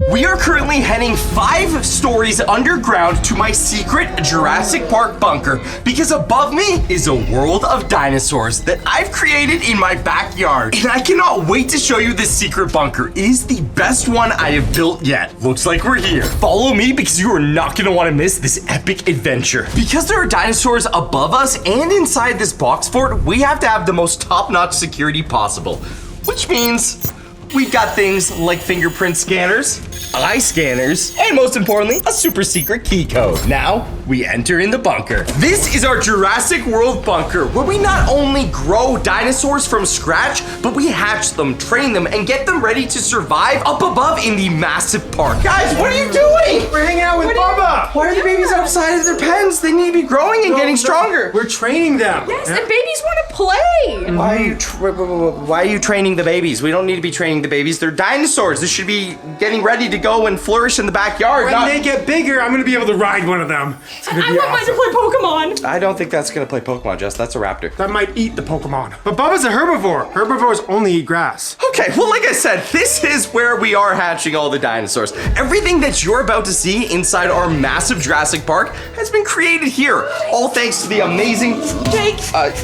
We are currently heading 5 stories underground to my secret Jurassic Park bunker because above me is a world of dinosaurs that I've created in my backyard. And I cannot wait to show you this secret bunker. It is the best one I have built yet. Looks like we're here. Follow me because you are not gonna want to miss this epic adventure. Because there are dinosaurs above us and inside this box fort, we have to have the most top-notch security possible, which means we've got things like fingerprint scanners, eye scanners, and most importantly, a super secret key code. Now, we enter in the bunker. This is our Jurassic World bunker, where we not only grow dinosaurs from scratch, but we hatch them, train them, and get them ready to survive up above in the massive park. Guys, what are you doing? We're hanging out with Bubba. Why are the babies outside of their pens? They need to be growing and getting stronger. We're training them. Yes, and babies want to play. Why are you training the babies? We don't need to be training the babies. They're dinosaurs. This should be getting ready to go and flourish in the backyard. When they get bigger, I'm gonna be able to ride one of them. It's gonna I be want mine to play Pokemon. I don't think that's gonna play Pokemon, Jess. That's a raptor. That might eat the Pokemon. But Bubba's a herbivore. Herbivores only eat grass. Okay, well, like I said, this is where we are hatching all the dinosaurs. Everything that you're about to see inside our massive Jurassic Park has been created here. All thanks to the amazing... Jake.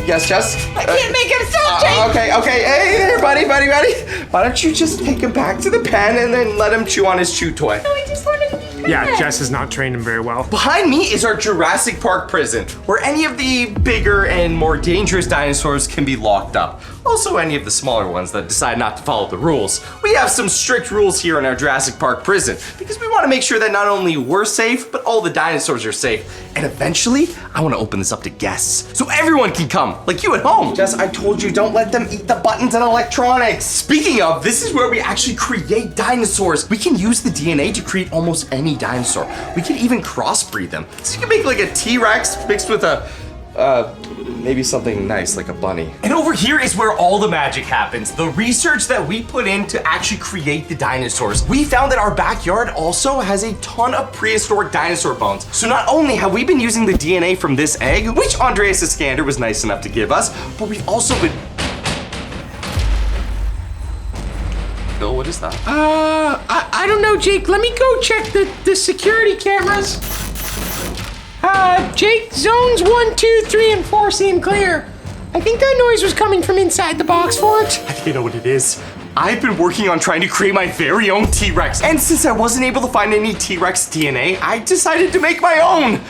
Yes, Jess? I can't make him stop, Jake. Okay. Hey there, buddy. Why don't you just take him back to the pen and then let him chew on his chew toy? No, I just wanted to Yeah, Jess has not trained him very well. Behind me is our Jurassic Park prison, where any of the bigger and more dangerous dinosaurs can be locked up. Also, any of the smaller ones that decide not to follow the rules. We have some strict rules here in our Jurassic Park prison because we want to make sure that not only we're safe, but all the dinosaurs are safe. And eventually, I want to open this up to guests so everyone can come, like you at home. Jess, I told you, don't let them eat the buttons and electronics. Speaking of, this is where we actually create dinosaurs. We can use the DNA to create almost any dinosaur. We can even crossbreed them. So you can make like a T-Rex mixed with maybe something nice like a bunny. And over here is where all the magic happens. The research that we put in to actually create the dinosaurs. We found that our backyard also has a ton of prehistoric dinosaur bones. So not only have we been using the DNA from this egg, which Andreas Iskander was nice enough to give us, but we've also been... Bill, what is that? I don't know, Jake. Let me go check the security cameras. Jake, zones 1, 2, 3, and 4 seem clear. I think that noise was coming from inside the box fort. I think I know what it is. I've been working on trying to create my very own T-Rex. And since I wasn't able to find any T-Rex DNA, I decided to make my own.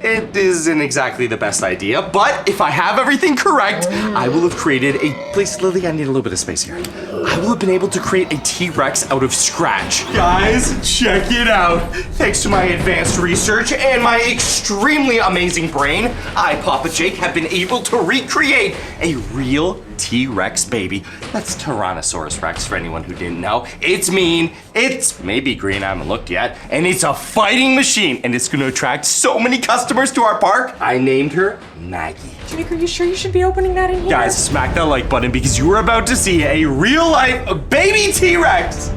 It isn't exactly the best idea, but if I have everything correct, I will have created a... Please, Lily, I need a little bit of space here. I will have been able to create a T-Rex out of scratch. Guys, check it out. Thanks to my advanced research and my extremely amazing brain, I, Papa Jake, have been able to recreate a real T-Rex baby. That's Tyrannosaurus Rex for anyone who didn't know. It's mean, it's maybe green, I haven't looked yet, and it's a fighting machine, and it's gonna attract so many customers to our park. I named her Maggie. Jake, are you sure you should be opening that in here? Guys, smack that like button because you are about to see a real-life baby T-Rex.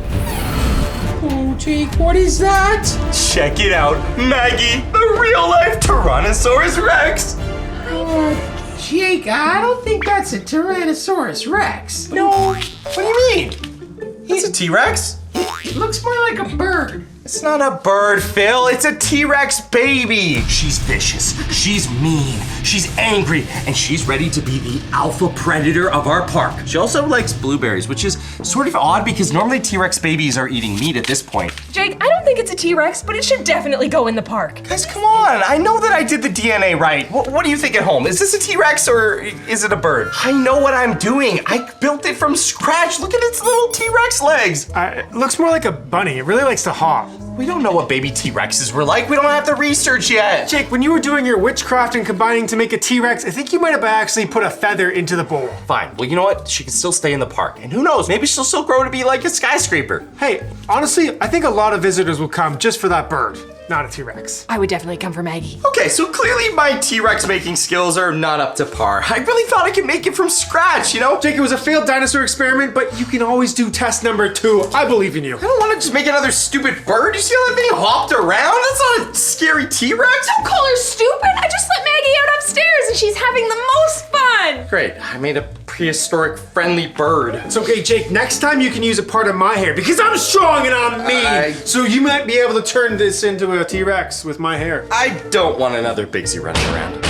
Oh, Jake, what is that? Check it out, Maggie, the real-life Tyrannosaurus Rex. Jake, I don't think that's a Tyrannosaurus Rex. No, what do you mean? It's a T-Rex. It looks more like a bird. It's not a bird, Phil. It's a T-Rex baby. She's vicious, she's mean, she's angry, and she's ready to be the alpha predator of our park. She also likes blueberries, which is sort of odd because normally T-Rex babies are eating meat at this point. Jake, I don't think it's a T-Rex, but it should definitely go in the park. Guys, come on. I know that I did the DNA right. What do you think at home? Is this a T-Rex or is it a bird? I know what I'm doing. I built it from scratch. Look at its little T-Rex legs. It looks more like a bunny. It really likes to hop. We don't know what baby T-Rexes were like. We don't have the research yet. Jake, when you were doing your witchcraft and combining to make a T-Rex, I think you might have actually put a feather into the bowl. Fine. Well, you know what? She can still stay in the park. And who knows? Maybe she'll still grow to be like a skyscraper. Hey, honestly, I think a lot of visitors will come just for that bird, not a T-Rex. I would definitely come for Maggie. Okay, so clearly my T-Rex making skills are not up to par. I really thought I could make it from scratch, you know? Jake, it was a failed dinosaur experiment, but you can always do test number 2. I believe in you. I don't want to just make another stupid bird. You see how that thing hopped around? That's not a scary T-Rex. Don't call her stupid. I just let Maggie out upstairs and she's having the most fun. Great. I made a prehistoric friendly bird. It's okay, Jake. Next time you can use a part of my hair because I'm strong and I'm mean. So you might be able to turn this into a T-Rex with my hair. I don't want another Bigsy running around.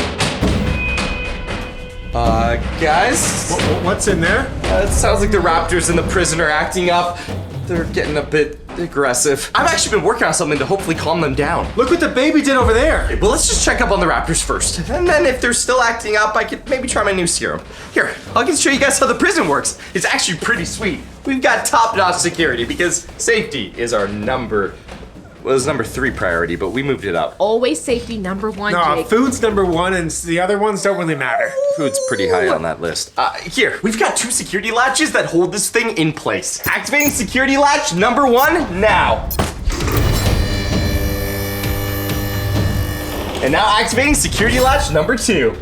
Guys? What's in there? It sounds like the Raptors in the prison are acting up. They're getting a bit aggressive. I've actually been working on something to hopefully calm them down. Look what the baby did over there. Well, let's just check up on the Raptors first. And then if they're still acting up, I could maybe try my new serum. Here, I can show you guys how the prison works. It's actually pretty sweet. We've got top-notch security because safety is our number 3 priority, but we moved it up. Always safety number one, No, Jake. food's number 1 and the other ones don't really matter. Food's pretty high on that list. Here, we've got 2 security latches that hold this thing in place. Activating security latch number 1 now. And now activating security latch number 2.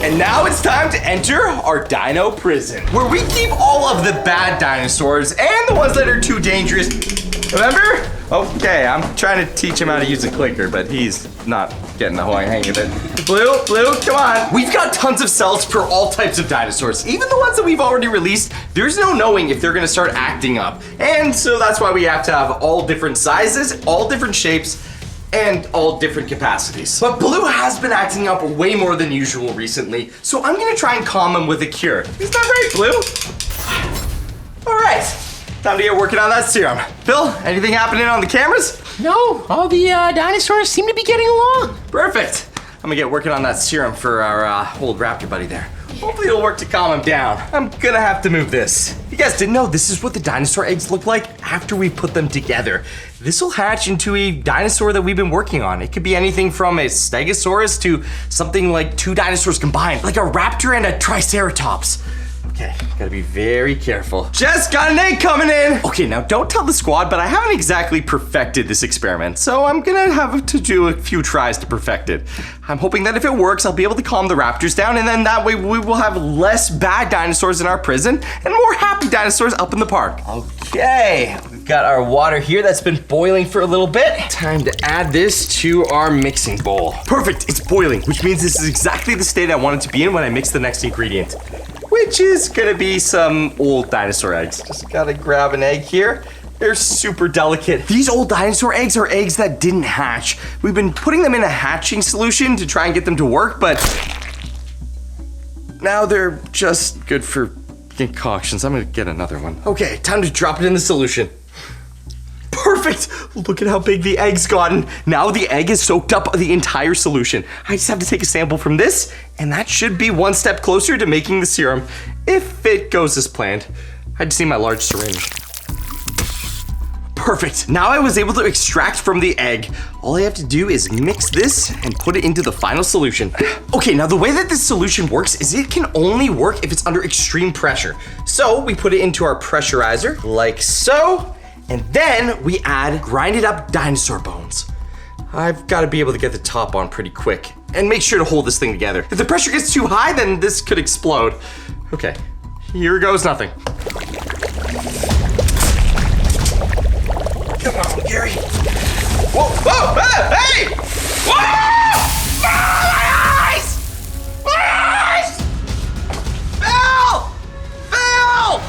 And now it's time to enter our dino prison, where we keep all of the bad dinosaurs and the ones that are too dangerous. Remember? Okay, I'm trying to teach him how to use a clicker, but he's not getting the whole hang of it. Blue, come on. We've got tons of cells for all types of dinosaurs. Even the ones that we've already released, there's no knowing if they're gonna start acting up. And so that's why we have to have all different sizes, all different shapes, and all different capacities. But Blue has been acting up way more than usual recently, so I'm gonna try and calm him with a cure. Is that right, Blue? All right, time to get working on that serum. Phil, anything happening on the cameras? No, all the dinosaurs seem to be getting along. Perfect. I'm gonna get working on that serum for our old raptor buddy there. Hopefully it'll work to calm him down. I'm gonna have to move this. You guys didn't know this is what the dinosaur eggs look like after we put them together. This will hatch into a dinosaur that we've been working on. It could be anything from a stegosaurus to something like 2 dinosaurs combined, like a raptor and a triceratops. Okay, gotta be very careful. Just got an egg coming in. Okay, now don't tell the squad, but I haven't exactly perfected this experiment, so I'm gonna have to do a few tries to perfect it. I'm hoping that if it works, I'll be able to calm the raptors down, and then that way we will have less bad dinosaurs in our prison and more happy dinosaurs up in the park. Okay, we've got our water here that's been boiling for a little bit. Time to add this to our mixing bowl. Perfect, it's boiling, which means this is exactly the state I want it to be in when I mix the next ingredient, which is gonna be some old dinosaur eggs. Just gotta grab an egg here. They're super delicate. These old dinosaur eggs are eggs that didn't hatch. We've been putting them in a hatching solution to try and get them to work, but now they're just good for concoctions. I'm gonna get another one. Okay, time to drop it in the solution. Perfect! Look at how big the egg's gotten. Now the egg has soaked up the entire solution. I just have to take a sample from this, and that should be one step closer to making the serum, if it goes as planned. I just need my large syringe. Perfect. Now I was able to extract from the egg. All I have to do is mix this and put it into the final solution. Okay, now the way that this solution works is it can only work if it's under extreme pressure. So we put it into our pressurizer, like so. And then we add grinded up dinosaur bones. I've got to be able to get the top on pretty quick and make sure to hold this thing together. If the pressure gets too high, then this could explode. Okay, here goes nothing. Come on, Gary. Whoa, whoa, hey! Whoa! Ah, my eyes! My eyes! Phil! Phil!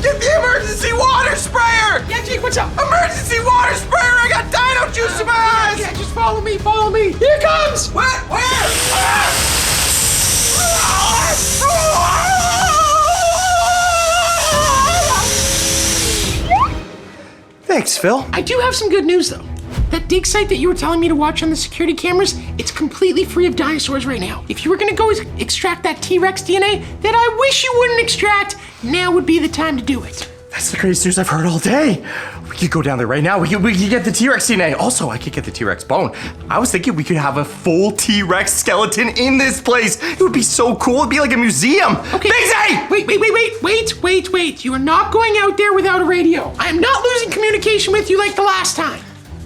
Get the emergency water sprayer! Yeah, Jake, what's up? Emergency water sprayer! I got dino juice in my eyes! Yeah, just follow me, follow me. Here it comes! Where? Ah! Thanks, Phil. I do have some good news, though. That dig site that you were telling me to watch on the security cameras, it's completely free of dinosaurs right now. If you were gonna go extract that T-Rex DNA that I wish you wouldn't extract, now would be the time to do it. That's the greatest news I've heard all day. We could go down there right now. We could get the T-Rex DNA. Also, I could get the T-Rex bone. I was thinking we could have a full T-Rex skeleton in this place. It would be so cool. It'd be like a museum. Okay. Bigsy! Wait. You are not going out there without a radio. I am not losing communication with you like the last time.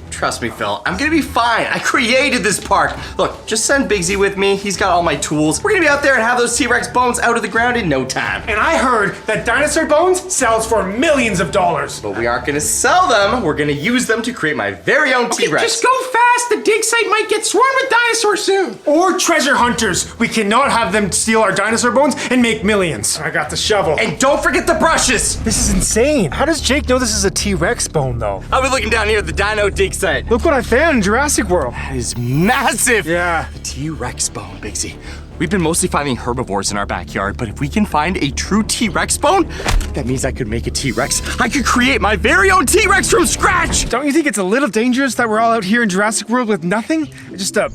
Trust me, Phil. I'm gonna be fine. I created this park. Look, just send Bigsy with me. He's got all my tools. We're gonna be out there and have those T-Rex bones out of the ground in no time. And I heard that dinosaur bones sells for millions of dollars. But we aren't gonna sell them. We're gonna use them to create my very own Okay, T-Rex. just go fast. fast, the dig site might get swarmed with dinosaurs soon. Or treasure hunters. We cannot have them steal our dinosaur bones and make millions. I got the shovel. And don't forget the brushes. This is insane. How does Jake know this is a T-Rex bone, though? I'll be looking down here at the dino dig site. Look what I found in Jurassic World. That is massive. Yeah. The T-Rex bone, Bigsy. We've been mostly finding herbivores in our backyard, but if we can find a true T-Rex bone, that means I could make a T-Rex. I could create my very own T-Rex from scratch. Don't you think it's a little dangerous that we're all out here in Jurassic World with nothing? Just a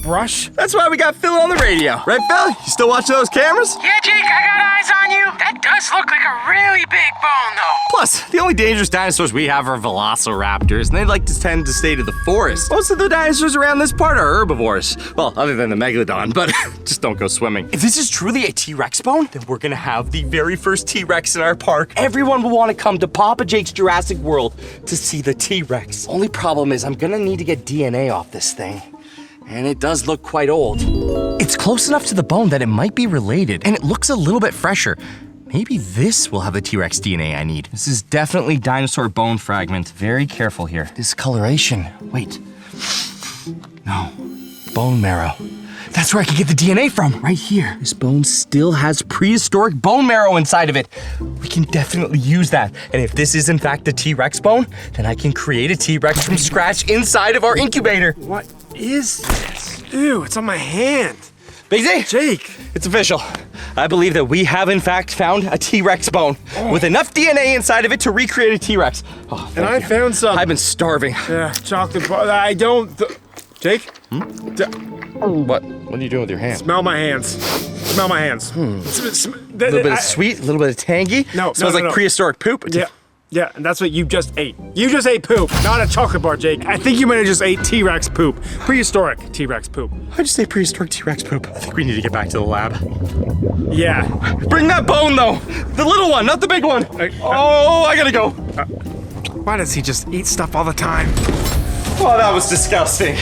brush? That's why we got Phil on the radio. Right, Phil? You still watching those cameras? Yeah, Jake, I got eyes on you. That does look like a really big bone, though. Plus, the only dangerous dinosaurs we have are velociraptors, and they like to tend to stay to the forest. Most of the dinosaurs around this part are herbivores. Well, other than the megalodon, but just don't go swimming. If this is truly a T-Rex bone, then we're gonna have the very first T-Rex in our park. Everyone will want to come to Papa Jake's Jurassic World to see the T-Rex. Only problem is I'm gonna need to get DNA off this thing. And it does look quite old. It's close enough to the bone that it might be related, and it looks a little bit fresher. Maybe this will have the T-Rex DNA I need. This is definitely dinosaur bone fragment. Very careful here. Discoloration. Wait. No. Bone marrow. That's where I can get the DNA from, right here. This bone still has prehistoric bone marrow inside of it. We can definitely use that. And if this is in fact the T-Rex bone, then I can create a T-Rex from scratch inside of our incubator. What is this? Ew, it's on my hand. Bigsy, Jake. it's official. I believe that we have in fact found a T-Rex bone with enough DNA inside of it to recreate a T-Rex. Oh, And I found some. I've been starving. Yeah, chocolate bar. I don't. Jake? What? What are you doing with your hand? Smell my hands. Smell my hands. A little bit of sweet, a little bit of tangy. No, smells like no. prehistoric poop. Yeah. Yeah, and that's what you just ate. You just ate poop, not a chocolate bar, Jake. I think you might have just ate T-Rex poop. Prehistoric T-Rex poop. I just ate prehistoric T-Rex poop. I think we need to get back to the lab. Yeah. Bring that bone though. The little one, not the big one. Oh, I gotta go. Why does he just eat stuff all the time? Oh, that was disgusting.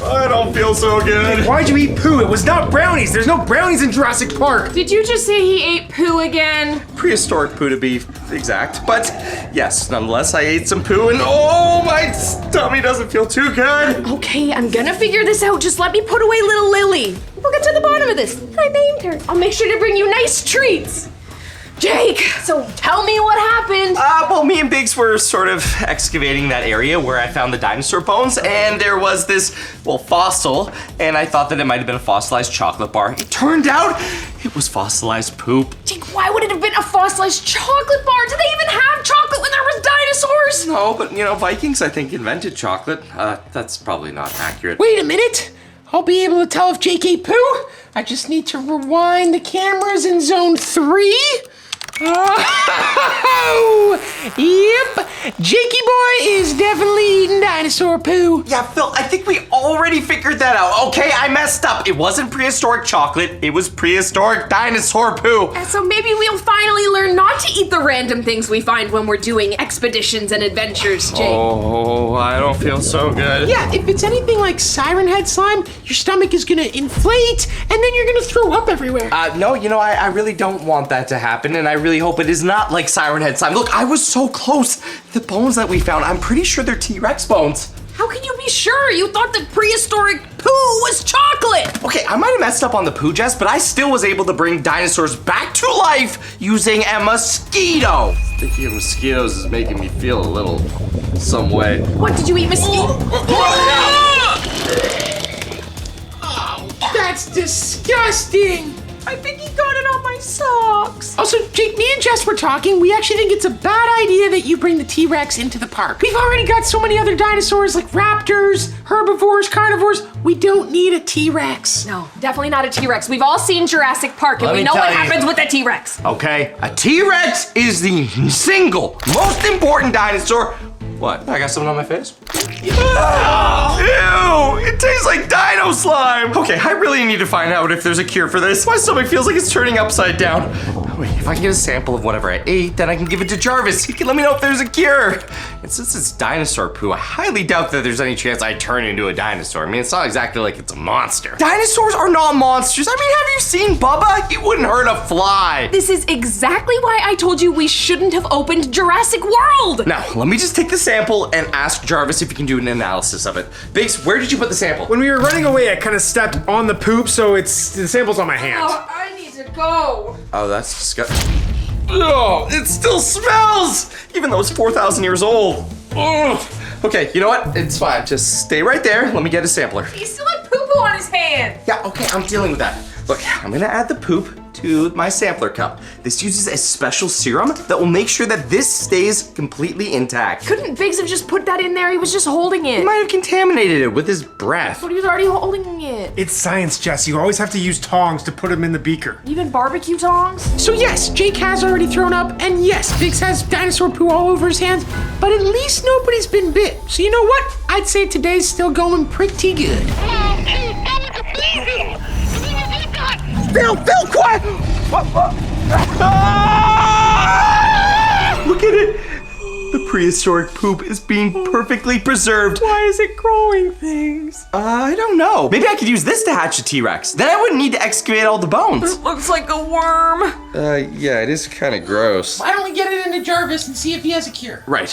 I don't feel so good. Why'd you eat poo? It was not brownies. There's no brownies in Jurassic Park. Did you just say he ate poo again? Prehistoric poo to be exact, but yes, nonetheless, I ate some poo and oh, my tummy doesn't feel too good. Okay, I'm gonna figure this out. Just let me put away little Lily. We'll get to the bottom of this. I named her. I'll make sure to bring you nice treats. Jake, so tell me what happened. Well, me and Biggs were sort of excavating that area where I found the dinosaur bones, and there was this, well, fossil, and I thought that it might have been a fossilized chocolate bar. It turned out it was fossilized poop. Jake, why would it have been a fossilized chocolate bar? Did they even have chocolate when there was dinosaurs? No, but you know, Vikings, I think, invented chocolate. That's probably not accurate. Wait a minute. I'll be able to tell if Jake ate poo. I just need to rewind the cameras in zone 3. Oh, yep. Jakey boy is definitely eating dinosaur poo. Yeah, Phil, I think we already figured that out. Okay, I messed up. It wasn't prehistoric chocolate. It was prehistoric dinosaur poo. And so maybe we'll finally learn not to eat the random things we find when we're doing expeditions and adventures, Jake. Oh, I don't feel so good. Yeah, if it's anything like siren head slime, your stomach is gonna inflate and then you're gonna throw up everywhere. No, you know, I really don't want that to happen, and I really hope it is not like siren head slime. Look, I was so close. The bones that we found, I'm pretty sure they're T-Rex bones. How can you be sure? You thought that prehistoric poo was chocolate. Okay, I might have messed up on the poo, Jess, but I still was able to bring dinosaurs back to life using a mosquito. Thinking of mosquitoes is making me feel a little some way. What, did you eat mosquito? Oh, that's disgusting. I think he got it on my socks. Also, Jake, me and Jess were talking. We actually think it's a bad idea that you bring the T-Rex into the park. We've already got so many other dinosaurs like raptors, herbivores, carnivores. We don't need a T-Rex. No, definitely not a T-Rex. We've all seen Jurassic Park and Let we me know what tell you. happens with a T-Rex. Okay, a T-Rex is the single most important dinosaur. What? I got something on my face? Ew! It tastes like dino slime! Okay, I really need to find out if there's a cure for this. My stomach feels like it's turning upside down. Wait, if I can get a sample of whatever I ate, then I can give it to Jarvis. He can let me know if there's a cure. And since it's dinosaur poo, I highly doubt that there's any chance I turn into a dinosaur. I mean, it's not exactly like it's a monster. Dinosaurs are not monsters. I mean, have you seen Bubba? He wouldn't hurt a fly. This is exactly why I told you we shouldn't have opened Jurassic World. Now, let me just take the sample and ask Jarvis if he can do an analysis of it. Biggs, where did you put the sample? When we were running away, I kind of stepped on the poop, so the sample's on my hand. Oh, I need to go. Oh, that's disgusting. Oh, it still smells, even though it's 4,000 years old. Ugh. Okay, you know what? It's fine. Just stay right there. Let me get a sampler. He still had poo-poo on his hand. Yeah, okay, I'm dealing with that. Look, I'm gonna add the poop to my sampler cup. This uses a special serum that will make sure that this stays completely intact. Couldn't Biggs have just put that in there? He was just holding it. He might have contaminated it with his breath. But he was already holding it. It's science, Jess. You always have to use tongs to put them in the beaker. Even barbecue tongs? So yes, Jake has already thrown up, and yes, Biggs has dinosaur poo all over his hands, but at least nobody's been bit. So you know what? I'd say today's still going pretty good. Phil, quiet! Ah! Look at it! The prehistoric poop is being perfectly preserved. Why is it growing things? I don't know. Maybe I could use this to hatch a T-Rex. Then I wouldn't need to excavate all the bones. Looks like a worm. Yeah, it is kind of gross. Why don't we get it into Jarvis and see if he has a cure? Right,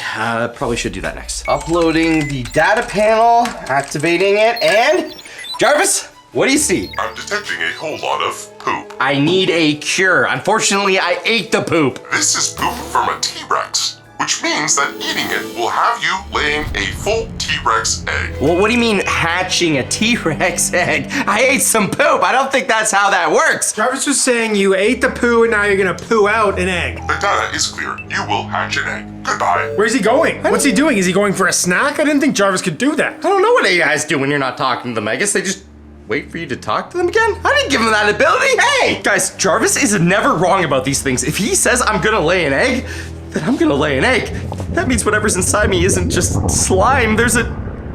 probably should do that next. Uploading the data panel, activating it, and Jarvis, what do you see? I'm detecting a whole lot of poop. I need a cure. Unfortunately, I ate the poop. This is poop from a T-Rex, which means that eating it will have you laying a full T-Rex egg. Well, what do you mean hatching a T-Rex egg? I ate some poop. I don't think that's how that works. Jarvis was saying you ate the poo and now you're gonna poo out an egg. The data is clear. You will hatch an egg. Goodbye. Where's he going? What's he doing? Is he going for a snack? I didn't think Jarvis could do that. I don't know what AIs do when you're not talking to them. I guess they just wait for you to talk to them again? I didn't give him that ability. Hey! Guys, Jarvis is never wrong about these things. If he says I'm gonna lay an egg, then I'm gonna lay an egg. That means whatever's inside me isn't just slime. There's a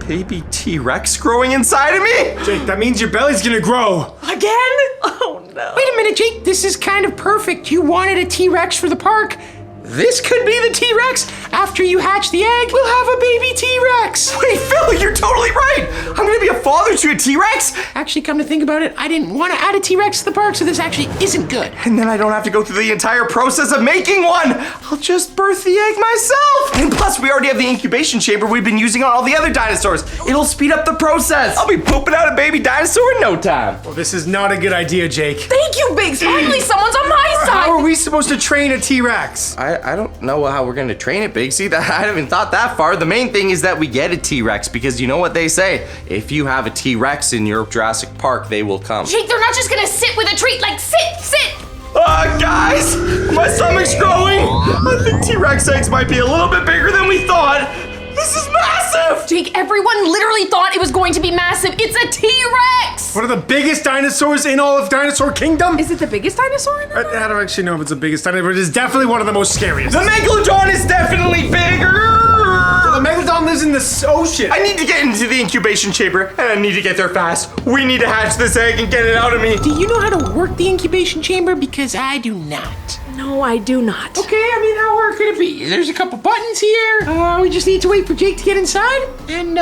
baby T-Rex growing inside of me. Jake, that means your belly's gonna grow. Again? Oh no. Wait a minute, Jake, this is kind of perfect. You wanted a T-Rex for the park. This could be the T-Rex. After you hatch the egg, we'll have a baby T-Rex. Wait, Phil, you're totally right. I'm gonna be a father to a T-Rex. Actually, come to think about it, I didn't want to add a T-Rex to the park, so this actually isn't good. And then I don't have to go through the entire process of making one. I'll just birth the egg myself. And plus, we already have the incubation chamber we've been using on all the other dinosaurs. It'll speed up the process. I'll be pooping out a baby dinosaur in no time. Well, this is not a good idea, Jake. Thank you, Biggs. Finally, someone's on my side. How are we supposed to train a T-Rex? I don't know how we're gonna train it, Big. See, I haven't thought that far. The main thing is that we get a T-Rex because you know what they say. If you have a T-Rex in your Jurassic Park, they will come. Jake, they're not just gonna sit with a treat. Like, sit. Guys, my stomach's growing. I think T-Rex eggs might be a little bit bigger than we thought. This is massive. Jake, everyone literally thought it was going to be massive. It's a T-Rex. One of the biggest dinosaurs in all of Dinosaur Kingdom? Is it the biggest dinosaur in I don't actually know if it's the biggest dinosaur, but it is definitely one of the most scariest. The Megalodon is definitely bigger. The Megalodon lives in the ocean. I need to get into the incubation chamber, and I need to get there fast. We need to hatch this egg and get it out of me. Do you know how to work the incubation chamber? Because I do not. No, I do not. Okay, I mean, how hard could it be? There's a couple buttons here. We just need to wait for Jake to get inside and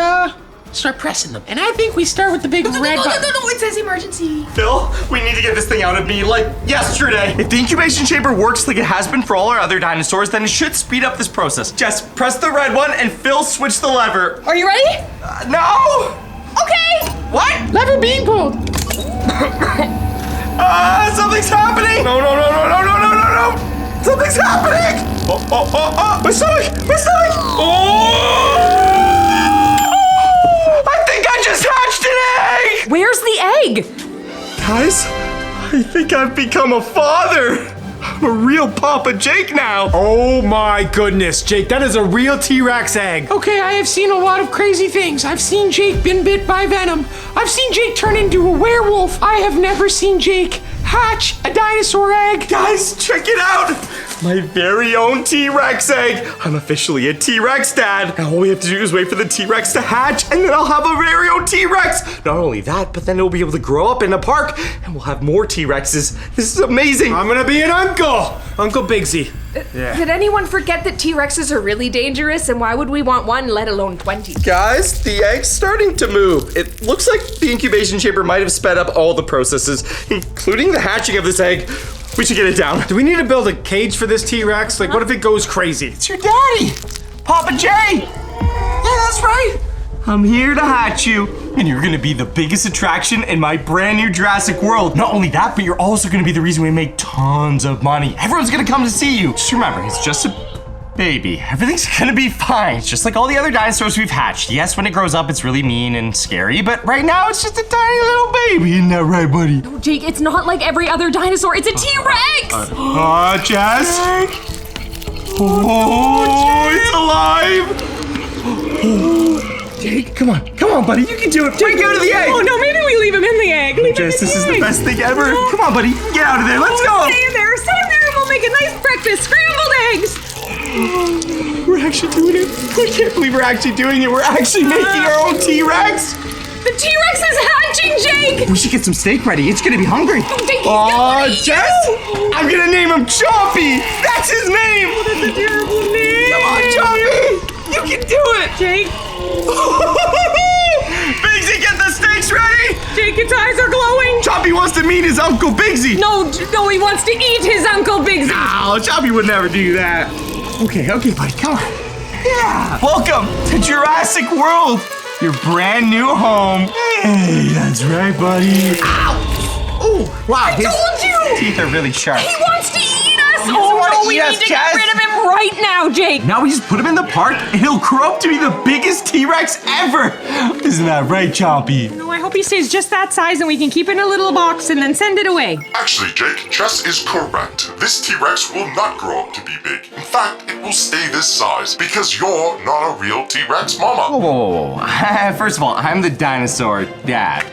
start pressing them. And I think we start with the big red button. No, it says emergency. Phil, we need to get this thing out of me like yesterday. If the incubation chamber works like it has been for all our other dinosaurs, then it should speed up this process. Just press the red one and Phil switch the lever. Are you ready? No! Okay. What? Lever being pulled. Something's happening! No. Something's happening! Oh, my stomach! Oh! I think I just hatched an egg! Where's the egg? Guys, I think I've become a father. I'm a real Papa Jake now. Oh my goodness, Jake, that is a real T-Rex egg. Okay, I have seen a lot of crazy things. I've seen Jake been bit by venom. I've seen Jake turn into a werewolf. I have never seen Jake hatch a dinosaur egg. Guys, check it out. My very own T-Rex egg. I'm officially a T-Rex dad. Now all we have to do is wait for the T-Rex to hatch, and then I'll have a very own T-Rex. Not only that, but then it'll be able to grow up in a park, and we'll have more T-Rexes. This is amazing. I'm gonna be an uncle! Uncle Bigsy. Yeah. Did anyone forget that T-Rexes are really dangerous, and why would we want one, let alone 20? Guys, the egg's starting to move. It looks like the incubation chamber might have sped up all the processes, including the hatching of this egg. We should get it down. Do we need to build a cage for this T-Rex? Like, what if it goes crazy? It's your daddy, Papa J. Yeah, that's right. I'm here to hatch you, and you're gonna be the biggest attraction in my brand new Jurassic World. Not only that, but you're also gonna be the reason we make tons of money. Everyone's gonna come to see you. Just remember, it's just a baby. Everything's gonna be fine. It's just like all the other dinosaurs we've hatched. Yes, when it grows up, it's really mean and scary, but right now it's just a tiny little baby. Isn't that right, buddy? No, Jake, it's not like every other dinosaur. It's a T-Rex! Jess? Oh, it's alive! Jake, come on, buddy, you can do it. Break out of the egg. Oh no, maybe we leave him in the egg. Leave him Jess, in this the is egg. the best thing ever. Come on, buddy, get out of there. Let's go. Stay in there, and we'll make a nice breakfast. Scrambled eggs. We're actually doing it. I can't believe we're actually doing it. We're actually making our own T-Rex. The T-Rex is hatching, Jake. We should get some steak ready. It's gonna be hungry. Jake, Oh, Jess, I'm gonna name him Chompy. That's his name. That's a terrible name. Come on, Chompy. You can do it. Jake. Bigsy, get the steaks ready. Jake, its eyes are glowing. Chompy wants to meet his Uncle Bigsy. No, he wants to eat his Uncle Bigsy. Oh, Chompy would never do that. Okay, buddy, come on. Yeah. Welcome to Jurassic World, your brand new home. Hey, that's right, buddy. Ow! Oh, wow. I told you. Teeth are really sharp. He wants to eat us. doesn't Oh wanna no, we eat us, need to Jess. get rid of him right now, Jake. Now we just put him in the park and he'll grow up to be the biggest T-Rex ever. Isn't that right, Chompy? No, I hope he stays just that size and we can keep it in a little box and then send it away. Actually, Jake, Jess is correct. This T-Rex will not grow up to be big. In fact, it will stay this size because you're not a real T-Rex mama. Whoa. First of all, I'm the dinosaur dad.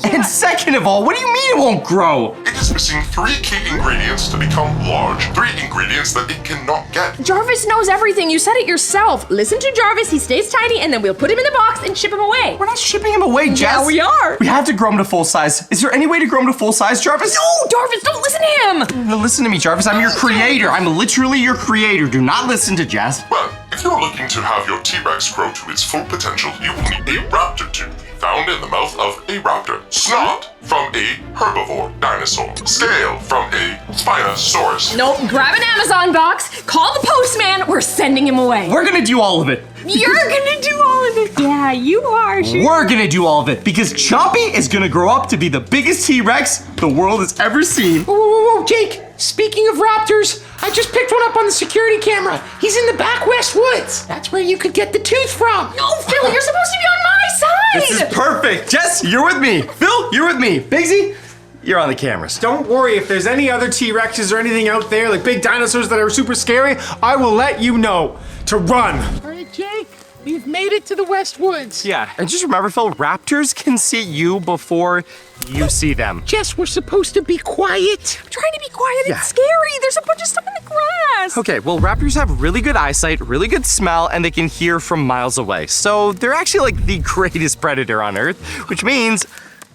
And second of all, what do you mean it won't grow? It is missing 3 key ingredients to become large. 3 ingredients that it cannot get. Jarvis knows everything. You said it yourself. Listen to Jarvis. He stays tiny, and then we'll put him in the box and ship him away. We're not shipping him away, Jess. Yeah, we are. We have to grow him to full size. Is there any way to grow him to full size, Jarvis? No, Jarvis, don't listen to him. No, listen to me, Jarvis. I'm your creator. I'm literally your creator. Do not listen to Jess. Well, if you're looking to have your T-Rex grow to its full potential, you will need a raptor tooth, found in the mouth of a raptor. Snot from a herbivore dinosaur. Scale from a Spinosaurus. Nope, grab an Amazon box, call the postman, we're sending him away. We're gonna do all of it. You're gonna do all of it. Yeah, you are. We're gonna do all of it because Chompy is gonna grow up to be the biggest T-Rex the world has ever seen. Whoa, Jake. Speaking of raptors, I just picked one up on the security camera. He's in the back west woods. That's where you could get the tooth from. No, Phil, you're supposed to be on my side. This is perfect. Jess, you're with me. Phil, you're with me. Bigsy, you're on the cameras. Don't worry, if there's any other T-Rexes or anything out there, like big dinosaurs that are super scary, I will let you know to run. All right, Jake. We've made it to the west woods. Yeah, and just remember, Phil, raptors can see you before you see them. Jess, we're supposed to be quiet. I'm trying to be quiet. Yeah. It's scary. There's a bunch of stuff in the grass. Okay, well, raptors have really good eyesight, really good smell, and they can hear from miles away. So they're actually like the greatest predator on Earth, which means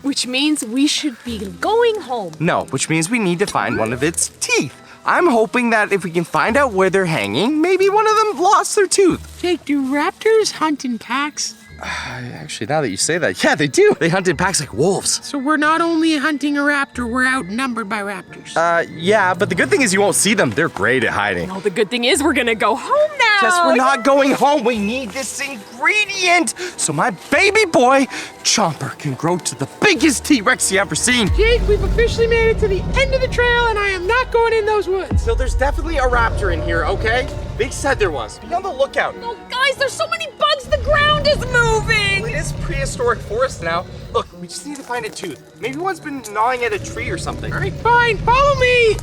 we should be going home. no, which means we need to find one of its teeth. I'm hoping that if we can find out where they're hanging, maybe one of them lost their tooth. Jake, do raptors hunt in packs? Actually, now that you say that, yeah, they do. They hunt in packs like wolves. So we're not only hunting a raptor, we're outnumbered by raptors. Yeah, but the good thing is you won't see them. They're great at hiding. Well, the good thing is we're gonna go home now. Jess, we're not going home. We need this ingredient so my baby boy, Chomper, can grow to the biggest T-Rex you ever seen. Jake, we've officially made it to the end of the trail, and I am not going in those woods. So there's definitely a raptor in here, okay? Big said there was. Be on the lookout. Oh, guys, there's so many bugs. The ground is moving. It is prehistoric forest now. Look, we just need to find a tooth. Maybe one's been gnawing at a tree or something. All right, fine, follow me.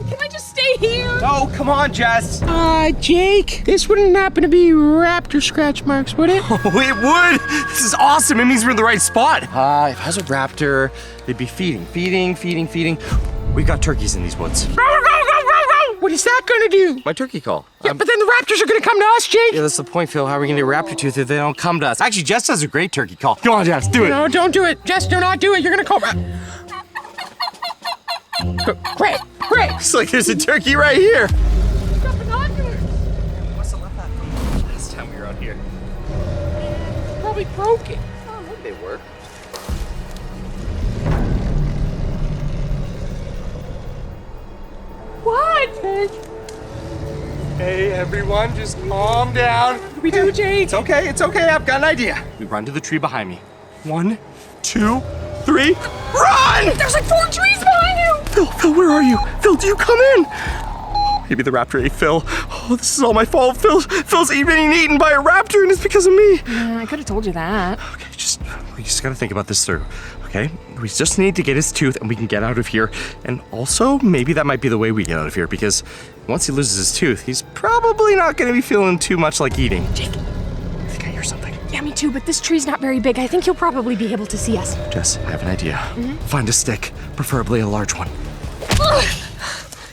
Can I just stay here? No, come on, Jess. Jake, this wouldn't happen to be raptor scratch marks, would it? Oh, it would. This is awesome. It means we're in the right spot. If I was a raptor, they'd be feeding. We've got turkeys in these woods. What is that gonna do? My turkey call. Yeah, but then the Raptors are gonna come to us, Jake. Yeah, that's the point, Phil. How are we gonna do Raptor Tooth if they don't come to us? Actually, Jess does a great turkey call. Come on, Jess, do it. No, don't do it. Jess, do not do it. You're gonna call. Great. It's like there's a turkey right here. Must have left that from last time we were out here. Probably broke it. Oh, maybe they work. What? Hey, everyone, just calm down. What do we do, Jake? It's okay, I've got an idea. We run to the tree behind me. 1, 2, 3, run! There's like 4 trees behind you! Phil, where are you? Phil, do you come in? Oh, maybe the raptor ate Phil. Oh, this is all my fault. Phil's being eaten by a raptor, and it's because of me. I could have told you that. Okay, we just gotta think about this through, okay? We just need to get his tooth and we can get out of here. And also, maybe that might be the way we get out of here because once he loses his tooth, he's probably not gonna be feeling too much like eating. Jake. I think I hear something. Yeah, me too, but this tree's not very big. I think he'll probably be able to see us. Jess, I have an idea. Find a stick, preferably a large one.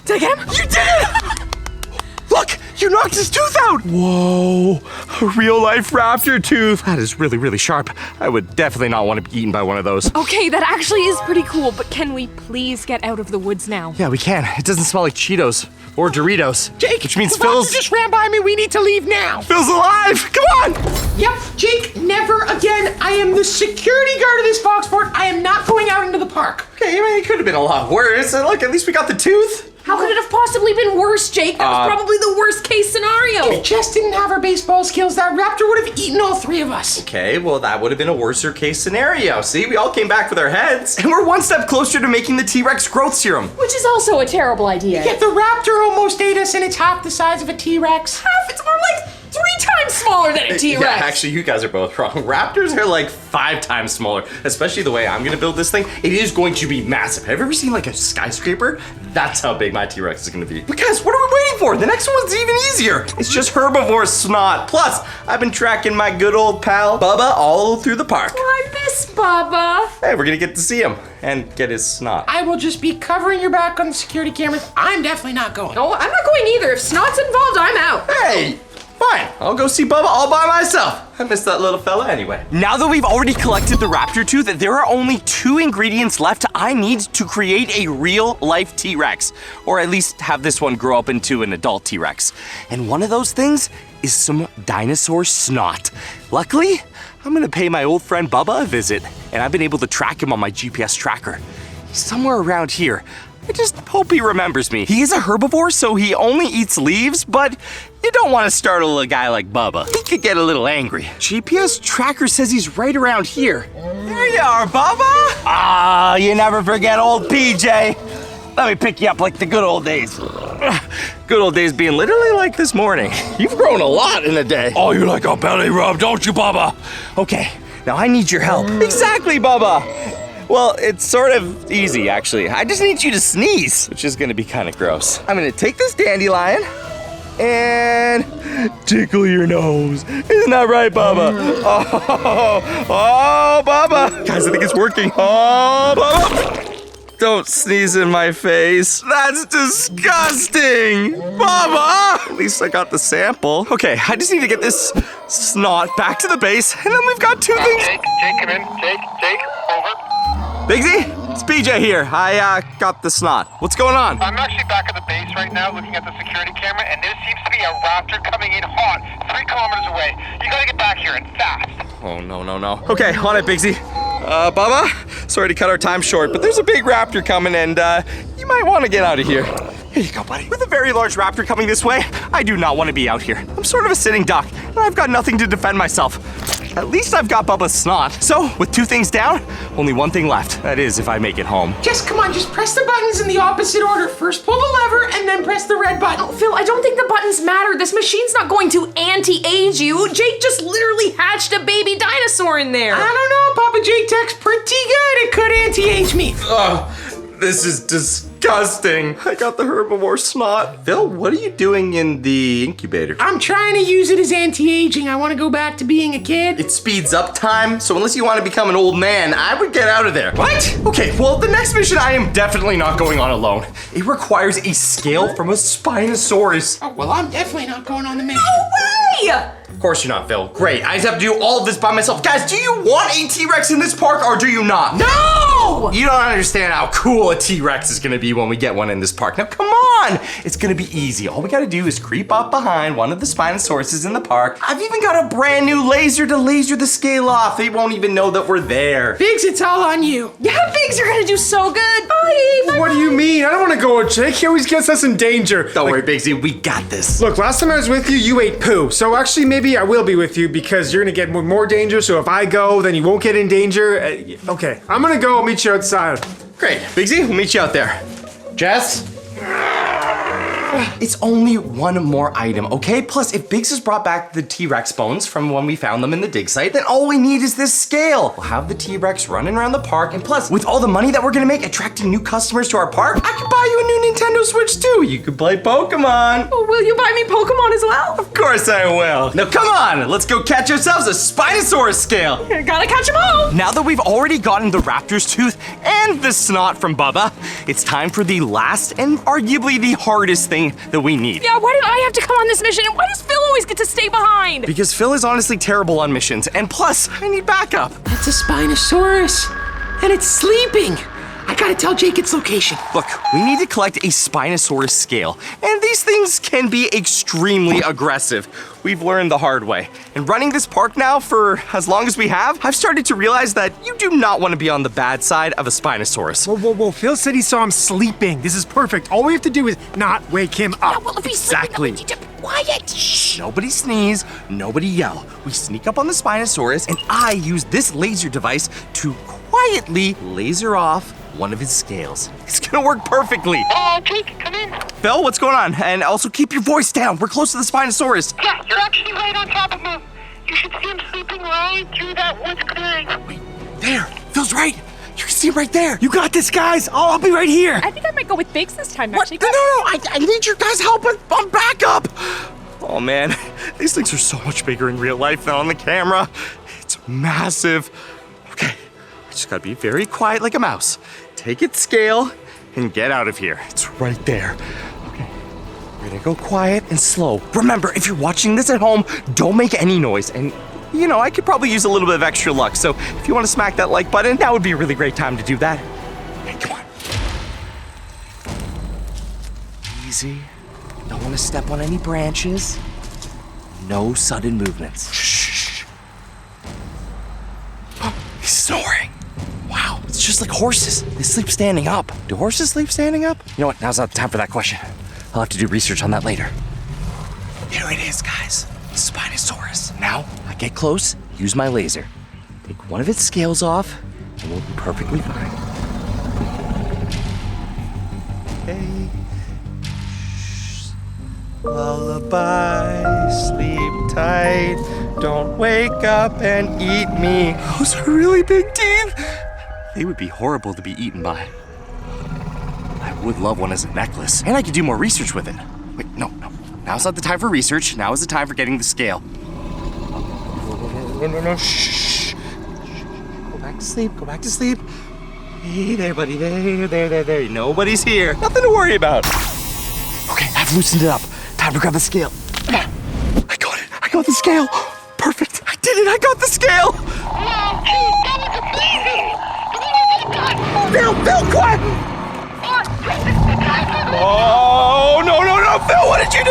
Did I get him? You did it! Look, you knocked his tooth out! Whoa, a real-life raptor tooth. That is really, really sharp. I would definitely not want to be eaten by one of those. Okay, that actually is pretty cool, but can we please get out of the woods now? Yeah, we can. It doesn't smell like Cheetos or Doritos. Jake, which means the Raptor Phil's just ran by me. We need to leave now. Phil's alive! Come on! Yep, Jake, never again. I am the security guard of this box fort. I am not going out into the park. Okay, I mean, it could have been a lot worse. Look, at least we got the tooth. How could it have possibly been worse, Jake? That was probably the worst case scenario. If Jess didn't have her baseball skills, that raptor would have eaten all 3 of us. Okay, well, that would have been a worser case scenario. See, we all came back with our heads. And we're one step closer to making the T-Rex growth serum. Which is also a terrible idea. Yet the raptor almost ate us, and it's half the size of a T-Rex. Half? It's more like 3 times smaller than a T-Rex. Yeah, actually, you guys are both wrong. Raptors are like 5 times smaller, especially the way I'm gonna build this thing. It is going to be massive. Have you ever seen like a skyscraper? That's how big my T-Rex is gonna be. Because what are we waiting for? The next one's even easier. It's just herbivore snot. Plus, I've been tracking my good old pal, Bubba, all through the park. I miss Bubba. Hey, we're gonna get to see him and get his snot. I will just be covering your back on the security cameras. I'm definitely not going. No, I'm not going either. If Snot's involved, I'm out. Hey! Fine, I'll go see Bubba all by myself. I miss that little fella anyway. Now that we've already collected the raptor tooth, there are only 2 ingredients left I need to create a real-life T-Rex. Or at least have this one grow up into an adult T-Rex. And one of those things is some dinosaur snot. Luckily, I'm gonna pay my old friend Bubba a visit, and I've been able to track him on my GPS tracker. He's somewhere around here. I just hope he remembers me. He is a herbivore, so he only eats leaves, but you don't want to startle a guy like Bubba. He could get a little angry. GPS tracker says he's right around here. There you are, Bubba! Ah, you never forget old PJ. Let me pick you up like the good old days. Good old days being literally like this morning. You've grown a lot in a day. Oh, you like a belly rub, don't you, Bubba? Okay, now I need your help. Exactly, Bubba. Well, it's sort of easy, actually. I just need you to sneeze, which is gonna be kind of gross. I'm gonna take this dandelion and tickle your nose. Isn't that right, Bubba? Oh, Bubba. Guys, I think it's working. Oh, Bubba. Don't sneeze in my face. That's disgusting. Bubba. At least I got the sample. Okay, I just need to get this snot back to the base, and then we've got 2 things. Jake, come in. Jake, over. Bigsy, it's PJ here. I got the snot. What's going on? I'm actually back at the base right now looking at the security camera, and there seems to be a raptor coming in hot 3 kilometers away. You gotta get back here and fast. Oh, no. Okay, on it, Bigsy. Bubba, sorry to cut our time short, but there's a big raptor coming, and you might want to get out of here. Here you go, buddy. With a very large raptor coming this way, I do not want to be out here. I'm sort of a sitting duck, and I've got nothing to defend myself. At least I've got Bubba's snot. So, with 2 things down, only 1 thing left. That is, if I make it home. Just come on, just press the buttons in the opposite order. First pull the lever and then press the red button. Oh, Phil, I don't think the buttons matter. This machine's not going to anti-age you. Jake just literally hatched a baby dinosaur in there. I don't know, Papa Jake Tech's pretty good. It could anti-age me. Oh, this is disgusting. disgusting. I got the herbivore snot. Phil, what are you doing in the incubator? I'm trying to use it as anti-aging. I want to go back to being a kid. It speeds up time, so unless you want to become an old man, I would get out of there. What? Okay, well, the next mission I am definitely not going on alone. It requires a scale from a Spinosaurus. Oh, well, I'm definitely not going on the mission. No way! Of course you're not, Phil. Great, I just have to do all of this by myself. Guys, do you want a T-Rex in this park or do you not? No! You don't understand how cool a T-Rex is gonna be when we get one in this park. Now, come on! It's gonna be easy. All we gotta do is creep up behind one of the Spinosauruses in the park. I've even got a brand new laser to laser the scale off. They won't even know that we're there. Biggs, it's all on you. Yeah, Biggs, you're gonna do so good. Bye. What do you mean? I don't want to go with Jake. He always gets us in danger. Don't worry, Biggsy, we got this. Look, last time I was with you, you ate poo. So actually, maybe I will be with you because you're gonna get more danger. So if I go, then you won't get in danger. Okay, I'm gonna go. I'll meet you outside. Great, Biggsy, we'll meet you out there. Jess? It's only one more item, okay? Plus, if Biggs has brought back the T-Rex bones from when we found them in the dig site, then all we need is this scale. We'll have the T-Rex running around the park, and plus, with all the money that we're gonna make attracting new customers to our park, I could buy you a new Nintendo Switch too. You could play Pokemon. Oh, will you buy me Pokemon as well? Of course I will. Now come on, let's go catch ourselves a Spinosaurus scale. I gotta catch them all. Now that we've already gotten the Raptor's tooth and the snot from Bubba, it's time for the last and arguably the hardest thing that we need. Yeah, why do I have to come on this mission? And why does Phil always get to stay behind? Because Phil is honestly terrible on missions, and plus, I need backup. That's a Spinosaurus. And it's sleeping. I gotta tell Jake its location. Look, we need to collect a Spinosaurus scale, and these things can be extremely aggressive. We've learned the hard way. And running this park now for as long as we have, I've started to realize that you do not want to be on the bad side of a Spinosaurus. Whoa. Phil said he saw him sleeping. This is perfect. All we have to do is not wake him up. Well, if he's Exactly. sleeping, then we need to be quiet. Shh, nobody sneeze, nobody yell. We sneak up on the Spinosaurus, and I use this laser device to quietly laser off one of his scales. It's gonna work perfectly. Jake, come in. Phil, what's going on? And also keep your voice down. We're close to the Spinosaurus. Yeah, you're actually right on top of him. You should see him sleeping right through that woods clearing. Wait, there. Phil's right. You can see him right there. You got this, guys. Oh, I'll be right here. I think I might go with Biggs this time, What? actually. No. I need your guys' help on backup. Oh, man. These things are so much bigger in real life than on the camera. It's massive. Okay. I just gotta be very quiet like a mouse. Take its scale and get out of here. It's right there. Okay. We're gonna go quiet and slow. Remember, if you're watching this at home, don't make any noise. And, you know, I could probably use a little bit of extra luck. So if you want to smack that like button, that would be a really great time to do that. Okay, come on. Easy. Don't want to step on any branches. No sudden movements. Shh. He's snoring. Wow, it's just like horses. They sleep standing up. Do horses sleep standing up? You know what? Now's not the time for that question. I'll have to do research on that later. Here it is, guys. Spinosaurus. Now, I get close, use my laser. Take one of its scales off, and we'll be perfectly fine. Okay. Shh. Lullaby, sleep tight. Don't wake up and eat me. Those are really big teeth. They would be horrible to be eaten by. I would love one as a necklace. And I could do more research with it. Wait, no. Now's not the time for research. Now is the time for getting the scale. No. Shh. Go back to sleep. Hey there, buddy. There. Nobody's here. Nothing to worry about. Okay, I've loosened it up. Time to grab the scale. I got it. I got the scale. Perfect. I did it. I got the scale. Wow, Jake, that was amazing. Phil, quiet. Oh, no. Phil, what did you do?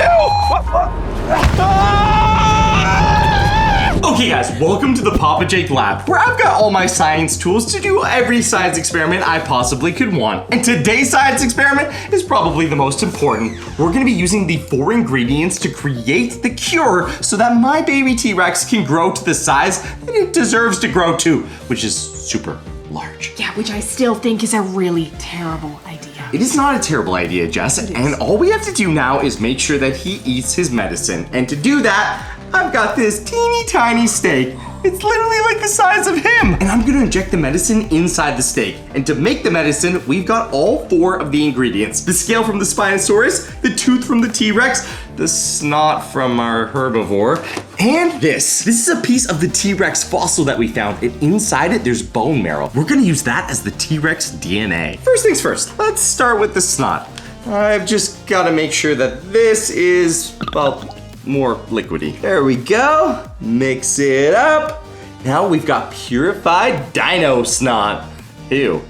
Okay, guys, welcome to the Papa Jake lab, where I've got all my science tools to do every science experiment I possibly could want. And today's science experiment is probably the most important. We're gonna be using the 4 ingredients to create the cure so that my baby T-Rex can grow to the size that it deserves to grow to, which is super large. Yeah, which I still think is a really terrible idea. It is not a terrible idea, Jess, and all we have to do now is make sure that he eats his medicine. And to do that, I've got this teeny tiny steak. It's literally like the size of him. And I'm gonna inject the medicine inside the steak. And to make the medicine, we've got all 4 of the ingredients. The scale from the Spinosaurus, the tooth from the T-Rex, the snot from our herbivore, and this. This is a piece of the T-Rex fossil that we found, and inside it, there's bone marrow. We're gonna use that as the T-Rex DNA. First things first, let's start with the snot. I've just gotta make sure that this is, well, more liquidy. There we go. Mix it up. Now we've got purified dino snot. Ew.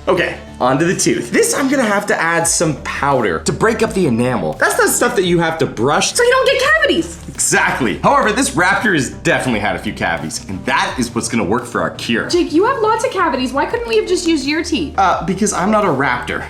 Okay, onto the tooth. This I'm gonna have to add some powder to break up the enamel. That's the stuff that you have to brush. So you don't get cavities. Exactly. However, this raptor has definitely had a few cavities, and that is what's gonna work for our cure. Jake, you have lots of cavities. Why couldn't we have just used your teeth? Because I'm not a raptor.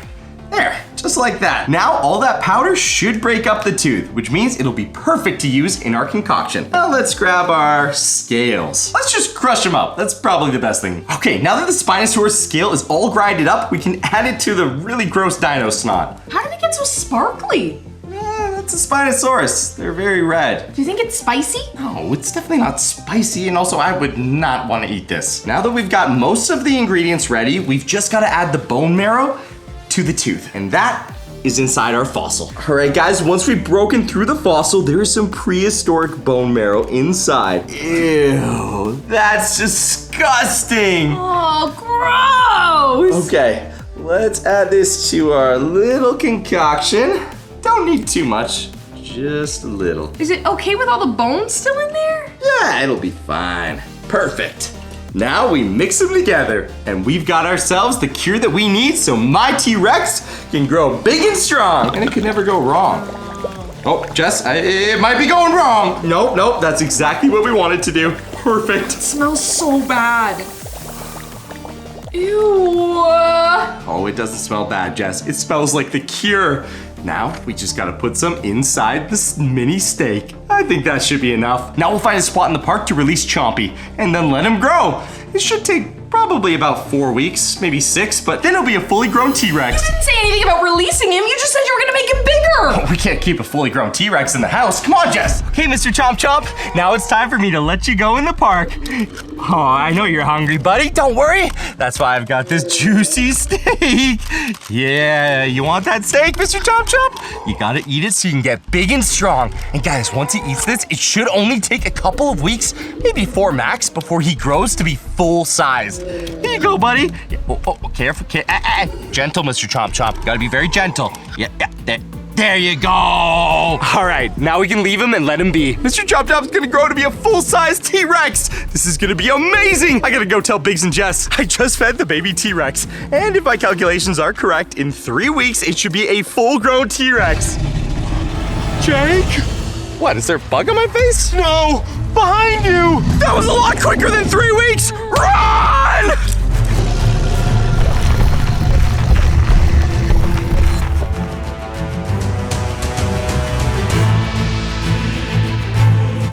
There, just like that. Now all that powder should break up the tooth, which means it'll be perfect to use in our concoction. Now let's grab our scales. Let's just crush them up. That's probably the best thing. Okay, now that the Spinosaurus scale is all grinded up, we can add it to the really gross dino snot. How did it get so sparkly? That's a Spinosaurus. They're very red. Do you think it's spicy? No, it's definitely not spicy, and also I would not want to eat this. Now that we've got most of the ingredients ready, we've just got to add the bone marrow to the tooth, and that is inside our fossil. All right, guys, once we've broken through the fossil, there is some prehistoric bone marrow inside. Ew, that's disgusting. Oh, gross. Okay, let's add this to our little concoction. Don't need too much, just a little. Is it okay with all the bones still in there? Yeah, it'll be fine. Perfect. Now we mix them together, and we've got ourselves the cure that we need so my T-Rex can grow big and strong, and it could never go wrong. Oh, Jess, it might be going wrong. Nope, that's exactly what we wanted to do. Perfect. It smells so bad. Ew. Oh, it doesn't smell bad, Jess. It smells like the cure. Now, we just gotta put some inside this mini steak. I think that should be enough. Now we'll find a spot in the park to release Chompy, and then let him grow. It should take probably about 4 weeks, maybe 6, but then he'll be a fully grown T-Rex. You didn't say anything about releasing him. You just said you were gonna make him bigger. We can't keep a fully grown T-Rex in the house. Come on, Jess. Okay, Mr. Chomp Chomp, now it's time for me to let you go in the park. Oh, I know you're hungry, buddy. Don't worry. That's why I've got this juicy steak. Yeah, you want that steak, Mr. Chomp Chomp? You gotta eat it so you can get big and strong. And guys, once he eats this, it should only take a couple of weeks, maybe 4 max, before he grows to be full size. Here you go, buddy. Yeah, careful. Gentle, Mr. Chomp Chomp. Gotta be very gentle. Yeah, there you go. All right, now we can leave him and let him be. Mr. Chomp Chomp's gonna grow to be a full-size T-Rex. This is gonna be amazing. I gotta go tell Biggs and Jess. I just fed the baby T-Rex. And if my calculations are correct, in 3 weeks, it should be a full-grown T-Rex. Jake? What, is there a bug on my face? No, behind you. That was a lot quicker than 3 weeks. Run!